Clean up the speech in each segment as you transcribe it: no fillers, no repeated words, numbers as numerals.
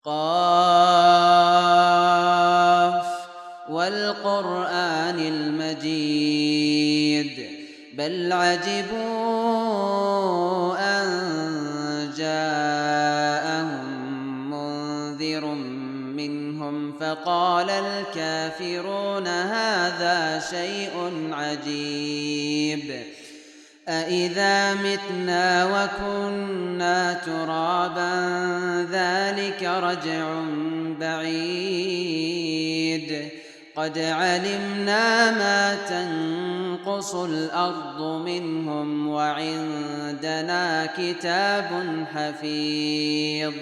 قاف والقرآن المجيد بل عجبوا أن جاءهم منذر منهم فقال الكافرون هذا شيء عجيب أإذا متنا وكنا ترابا ذلك رجع بعيد قد علمنا ما تنقص الأرض منهم وعندنا كتاب حفيظ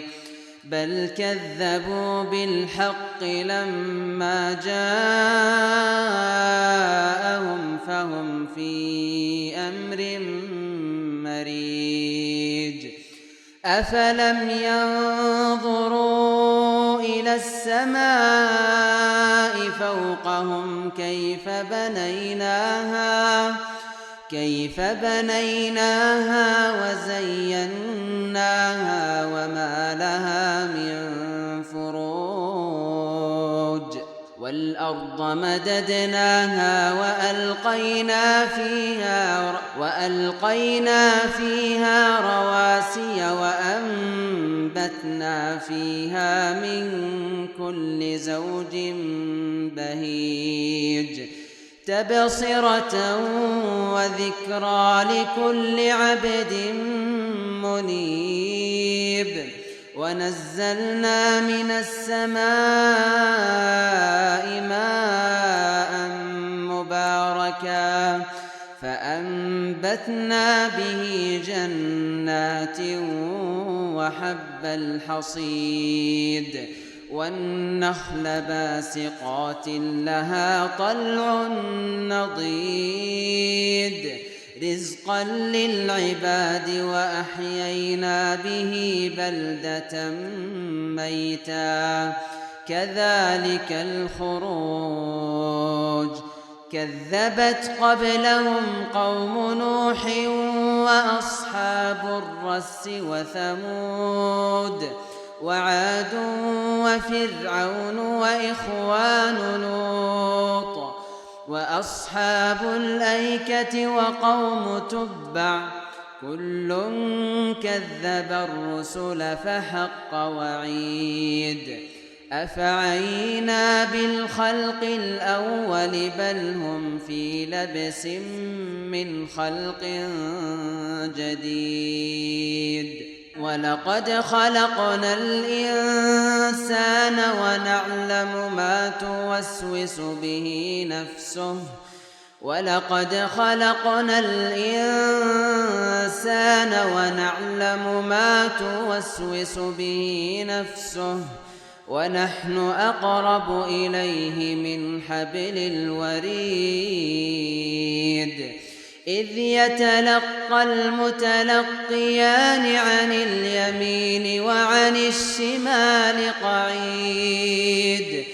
بل كذبوا بالحق لما جاءهم فهم في أمر مريج أفلم ينظروا إلى السماء فوقهم كيف بنيناها وزيناها وما لها من فروج والأرض مددناها وألقينا فيها رواسي وأنبتنا فيها من كل زوج بهيج تبصرة وذكرى لكل عبد منيب ونزلنا من السماء ماء مباركا فأنبتنا به جنات وحب الحصيد والنخل باسقات لها طلع نضيد رزقا للعباد وأحيينا به بلدة ميتا كذلك الخروج كذبت قبلهم قوم نوح وأصحاب الرس وثمود وعاد وفرعون وإخوان لوط وأصحاب الأيكة وقوم تبع كل كذب الرسل فحق وعيد أفعينا بالخلق الأول بل هم في لبس من خلق جديد ولقد خلقنا الإنسان ونعلم ما توسوس به نفسه ونحن أقرب إليه من حبل الوريد إذ يتلقى المتلقيان عن اليمين وعن الشمال قعيد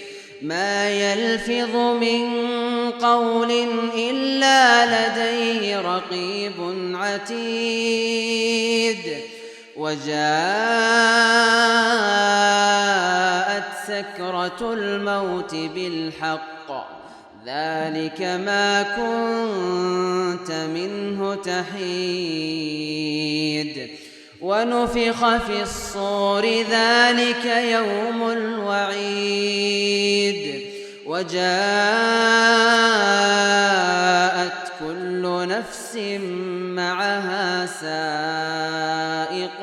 ما يلفظ من قول إلا لديه رقيب عتيد وجاءت سكرة الموت بالحق ذلك ما كنت منه تحيد ونفخ في الصور ذلك يوم الوعيد وجاءت كل نفس معها سائق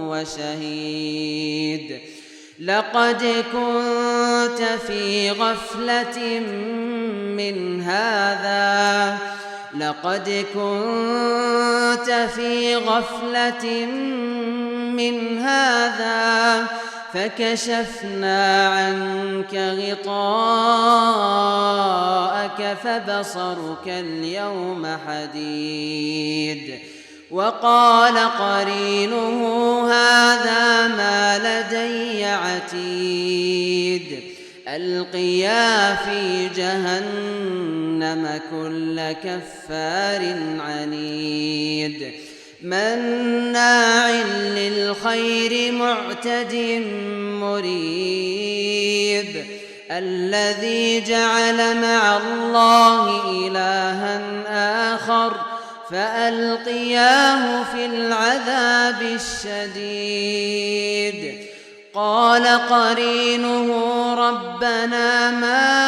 وشهيد لقد كنت في غفلة من هذا فكشفنا عنك غطاءك فبصرك اليوم حديد وقال قرينه هذا ما لدي عتيد ألقيا في جهنم كل كفار عنيد مناع للخير معتد مريب الذي جعل مع الله إلها آخر فألقياه في العذاب الشديد قال قرينه ربنا ما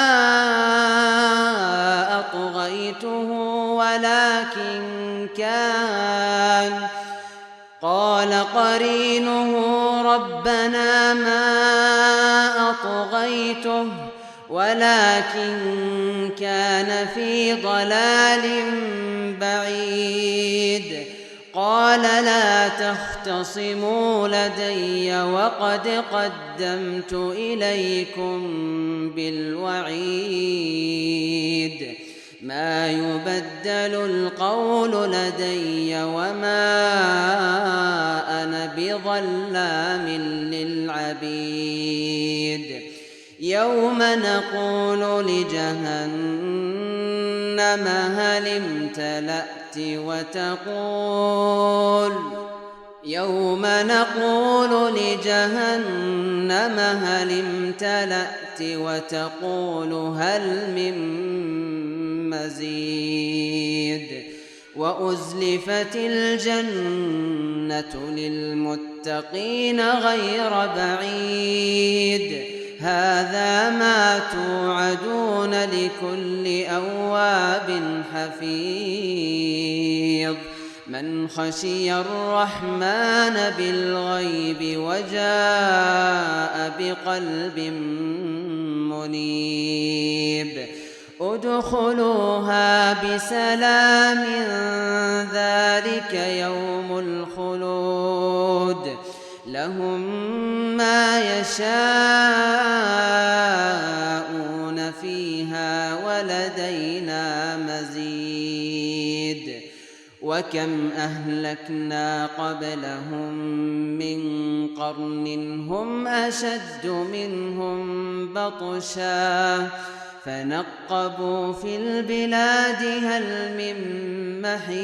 أطغيته ولكن كان في ضلال بعيد قال لا تختصموا لدي وقد قدمت إليكم بالوعيد ما يبدل القول لدي وما أنا بظلام للعبيد يوم نقول لجهنم هل امتلأت وتقول هل من مزيد وأزلفت الجنة للمتقين غير بعيد هذا ما توعدون لكل أواب حفيظ من خشي الرحمن بالغيب وجاء بقلب منيب ادخلوها بسلام ذلك يوم الخلود لهم ما يشاءون فيها ولدينا مزيد وكم أهلكنا قبلهم من قرن هم أشد منهم بطشا فنقبوا في البلاد هل من محيص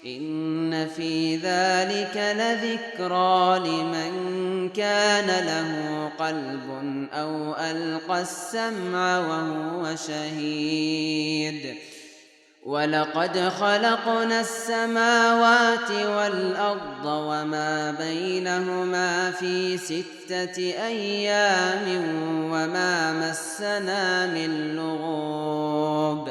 إن في ذلك لذكرى لمن كان له قلب أو ألقى السمع وهو شهيد ولقد خلقنا السماوات والأرض وما بينهما في 6 أيام وما مسنا من لغوب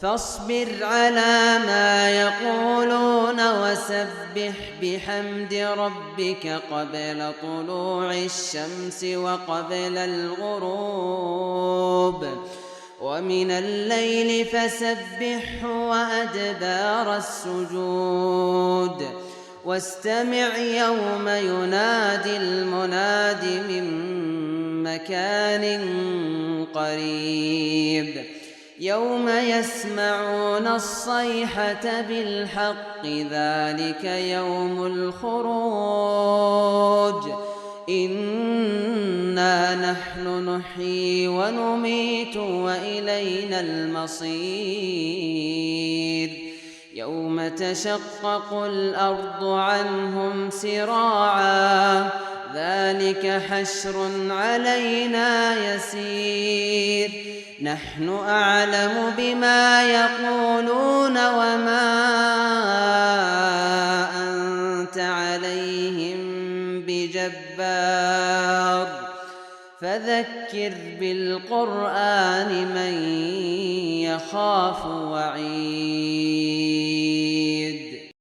فاصبر على ما يقولون وسبح بحمد ربك قبل طلوع الشمس وقبل الغروب ومن الليل فسبحه وأدبار السجود واستمع يوم ينادي المناد من مكان قريب يوم يسمعون الصيحة بالحق ذلك يوم الخروج إنا نحن نحيي ونميت وإلينا المصير يوم تشقق الأرض عنهم سراعا ذلك حشر علينا يسير نحن أعلم بما يقولون وما أنت عليهم بجبار فذكر بالقرآن من يخاف وعيد